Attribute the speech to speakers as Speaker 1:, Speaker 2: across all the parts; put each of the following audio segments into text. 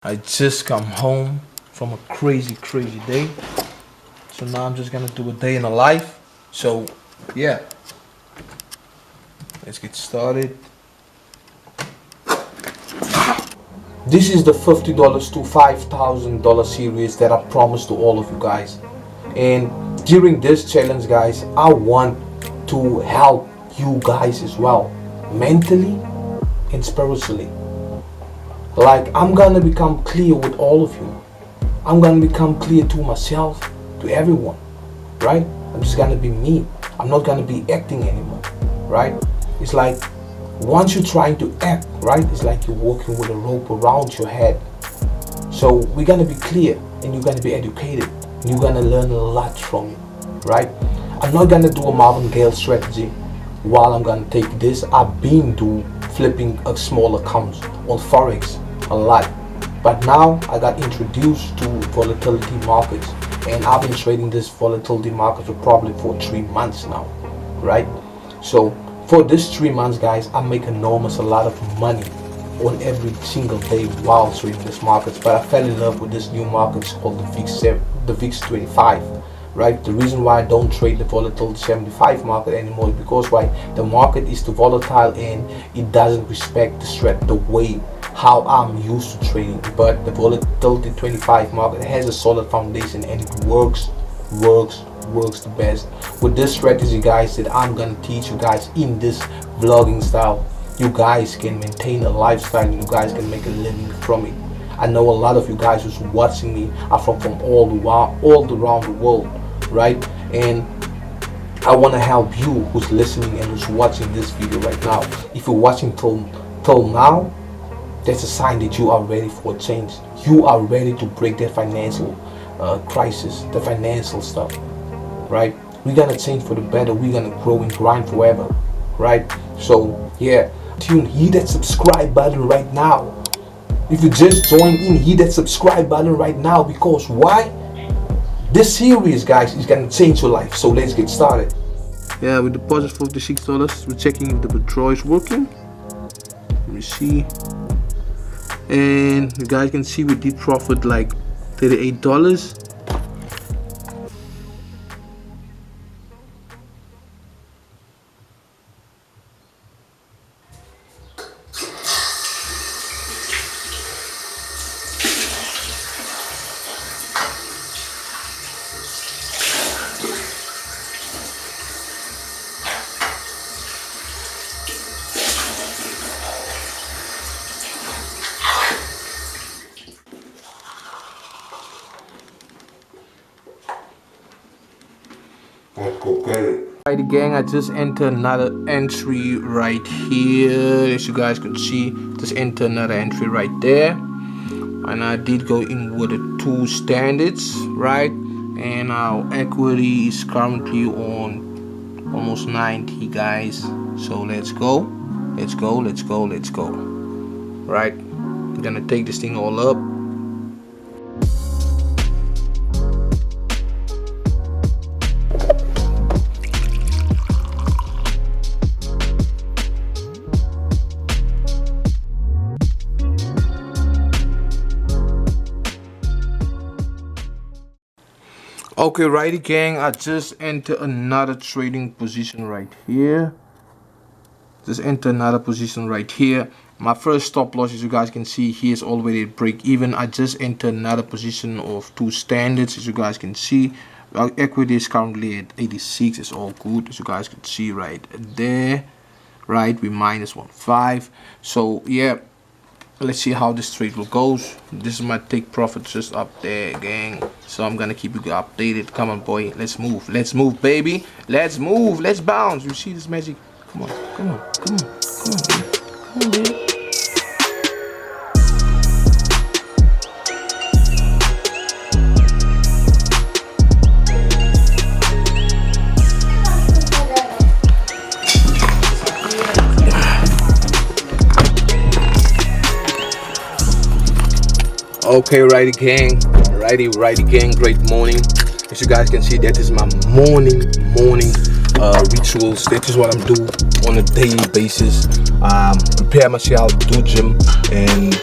Speaker 1: I just come home from a crazy day. So now I'm just gonna do a day in the life. So yeah, let's get started. This is the $50 to $5,000 series that I promised to all of you guys. And during this challenge, guys, I want to help you guys as well, mentally and spiritually. Like, I'm gonna become clear with all of you. I'm gonna become clear to myself, to everyone, right? I'm just gonna be me. I'm not gonna be acting anymore, right? It's like once you're trying to act, right? It's like you're walking with a rope around your head. So we're gonna be clear, and you're gonna be educated, and you're gonna learn a lot from it, right? I'm not gonna do a Marvin Gaye strategy while I'm gonna take this. I've been doing flipping a small accounts on Forex a lot, but now I got introduced to volatility markets, and I've been trading this volatility market for probably for 3 months now, right? So for this 3 months, guys, I make a lot of money on every single day while trading this markets. But I fell in love with this new market called the VIX 25. Right, the reason why I don't trade the volatile 75 market anymore is because why the market is too volatile and it doesn't respect the way how I'm used to trading. But the volatility 25 market has a solid foundation, and it works the best. With this strategy, guys, that I'm gonna teach you guys in this vlogging style, you guys can maintain a lifestyle and you guys can make a living from it. I know a lot of you guys who's watching me are from all around the world, right? And I want to help you who's listening and who's watching this video right now. If you're watching till now, that's a sign that you are ready for a change. You are ready to break that financial crisis, the financial stuff, right? We're gonna change for the better. We're gonna grow and grind forever, right? So yeah, hit that subscribe button right now. If you just joined in, hit that subscribe button right now, because why? This series, guys, is gonna change your life. So let's get started. Yeah, we deposit $56. We're checking if the withdrawal is working. Let me see. And you guys can see we did profit like $38. Alright, gang, I just entered another entry right here. As you guys can see, just enter another entry right there, and I did go in with the 2 standards, right? And our equity is currently on almost 90, guys. So let's go. Right, I'm gonna take this thing all up. Okay, righty, gang, I just entered another trading position right here. My first stop loss, as you guys can see, here is already at break even. I just entered another position of 2 standards, as you guys can see. Our equity is currently at 86. It's all good, as you guys can see right there. Right, we minus 1.5. So yeah, let's see how this trade will go. This is my take profit just up there, gang. So I'm gonna keep you updated. Come on, boy, let's move, baby, let's bounce. You see this magic? Come on, baby. Okay, righty gang, great morning. As you guys can see, that is my morning rituals. That is what I'm doing on a daily basis. Prepare myself, do gym, and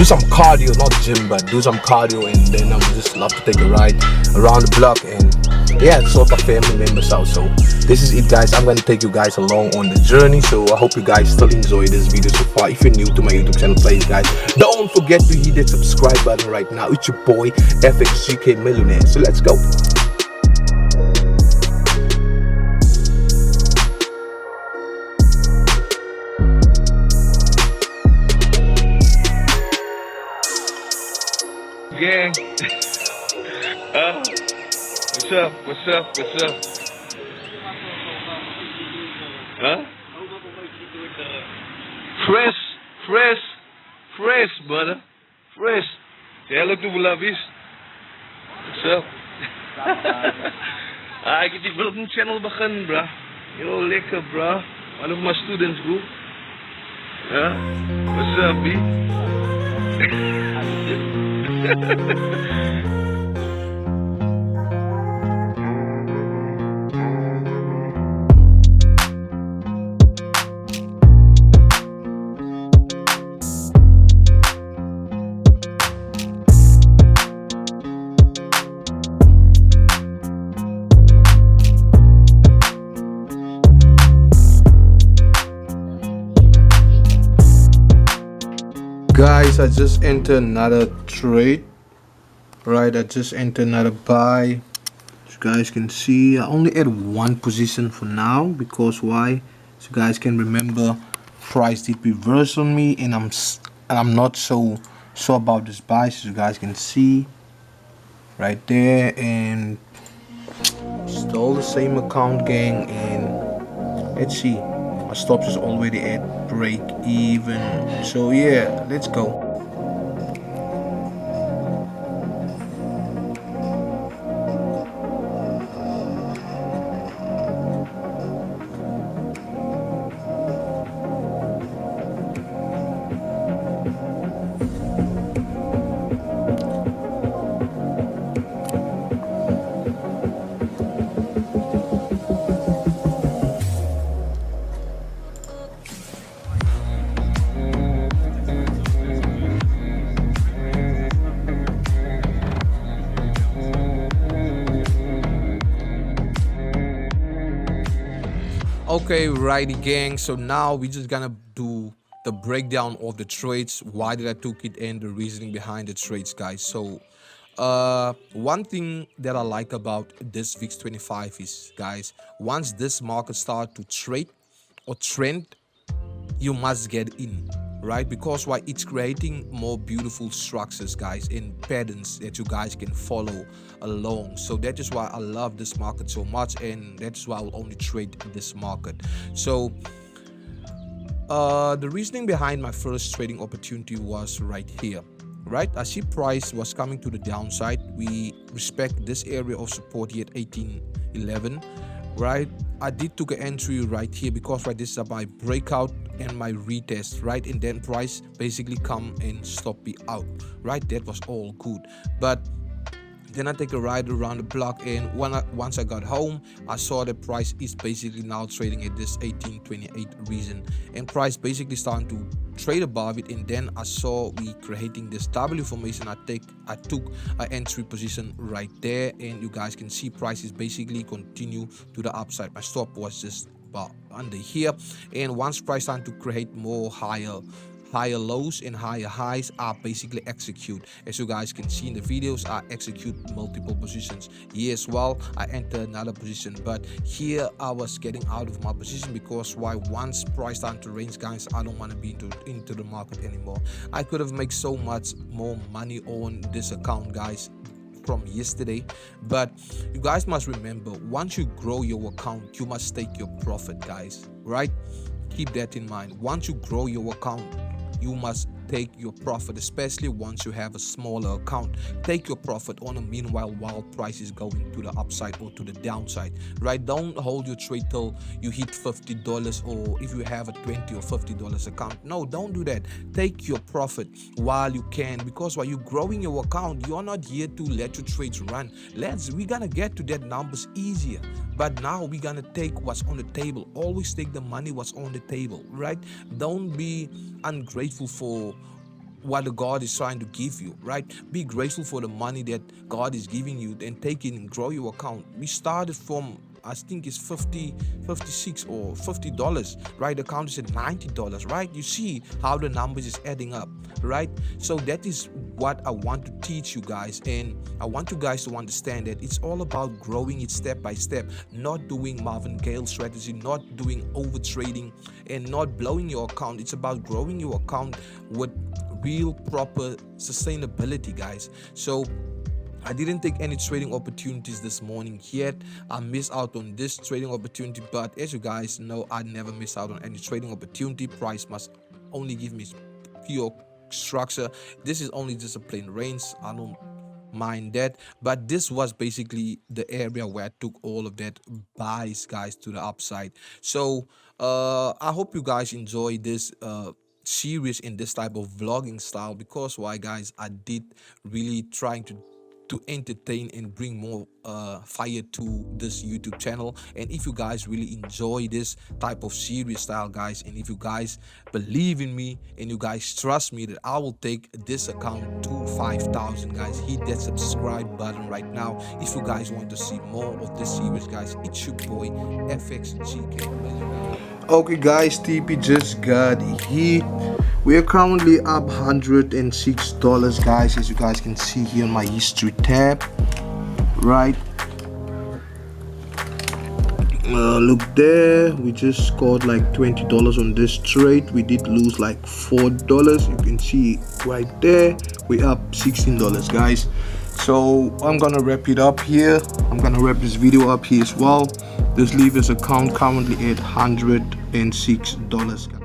Speaker 1: do some cardio, not gym, but do some cardio, and then I would just love to take a ride around the block and yeah, sort of family members out. So this is it, guys. I'm gonna take you guys along on the journey. So I hope you guys still enjoy this video so far. If you're new to my YouTube channel, please guys, don't forget to hit that subscribe button right now. It's your boy FXGK Millionaire. So let's go.
Speaker 2: Gang. What's up? What's up? What's up? Huh? Fresh, brother. Fresh. Hello to Bulavis. What's up? Ek het die vloggen channel begin, bro. Yo, lekker, bro. One of my students, bro. Huh? What's up, B?
Speaker 1: Guys, I just entered another trade. Right, I just entered another buy. As you guys can see, I only add one position for now because why? So you guys can remember, price did reverse on me, and I'm not so sure about this buy. So you guys can see right there, and still the same account, gang. And let's see, my stops is already at break even. So yeah, let's go. Okay, righty, gang. So now we're just gonna do the breakdown of the trades. Why did I took it, and the reasoning behind the trades, guys. So one thing that I like about this VIX 25 is, guys, once this market start to trade or trend, you must get in, right? Because why? It's creating more beautiful structures, guys, and patterns that you guys can follow along. So that is why I love this market so much, and that's why I'll only trade this market. So the reasoning behind my first trading opportunity was right here. Right, I see price was coming to the downside. We respect this area of support here at 1811. Right, I did took an entry right here because right, this is my breakout and my retest, right, and then price basically come and stop me out, right. That was all good, but then I take a ride around the block, and once I got home, I saw the price is basically now trading at this 1828 reason, and price basically starting to trade above it. And then I saw we creating this W formation. I took an entry position right there, and you guys can see price is basically continue to the upside. My stop was just about under here, and once price starting to create more higher lows and higher highs, I basically execute. As you guys can see in the videos, I execute multiple positions. Here as well, I enter another position, but here I was getting out of my position because why? Once price started to range, guys, I don't want to be into the market anymore. I could have made so much more money on this account, guys, from yesterday, but you guys must remember, once you grow your account, you must take your profit, guys, right? Keep that in mind. Once you grow your account, you must take your profit, especially once you have a smaller account. Take your profit on a meanwhile while price is going to the upside or to the downside, right? Don't hold your trade till you hit $50, or if you have a $20 or $50 account. No, don't do that. Take your profit while you can, because while you're growing your account, you're not here to let your trades run. We're gonna get to that numbers easier, but now we're gonna take what's on the table. Always take the money what's on the table, right? Don't be ungrateful for what the God is trying to give you, right? Be grateful for the money that God is giving you, and take it and grow your account. We started from, I think it's 56 or $50, right? The account is at $90, right? You see how the numbers is adding up, right? So that is what I want to teach you guys, and I want you guys to understand that it's all about growing it step by step, not doing Marvin Gaye strategy, not doing over trading, and not blowing your account. It's about growing your account with real proper sustainability, guys. So I didn't take any trading opportunities this morning yet. I missed out on this trading opportunity, but as you guys know, I never miss out on any trading opportunity. Price must only give me pure structure. This is only just a plain range. I don't mind that, but this was basically the area where I took all of that buys, guys, to the upside. So I hope you guys enjoy this series in this type of vlogging style, because why, guys, I did really trying to entertain and bring more fire to this YouTube channel. And if you guys really enjoy this type of series style, guys, and if you guys believe in me and you guys trust me that I will take this account to 5,000, guys, hit that subscribe button right now. If you guys want to see more of this series, guys, it's your boy FXGK. Okay, guys, TP just got hit. We are currently up $106, guys, as you guys can see here on my history tab, right? Look there, we just scored like $20 on this trade. We did lose like $4. You can see right there, we're up $16, guys. So I'm gonna wrap it up here. I'm gonna wrap this video up here as well. This leave account currently at $106, guys.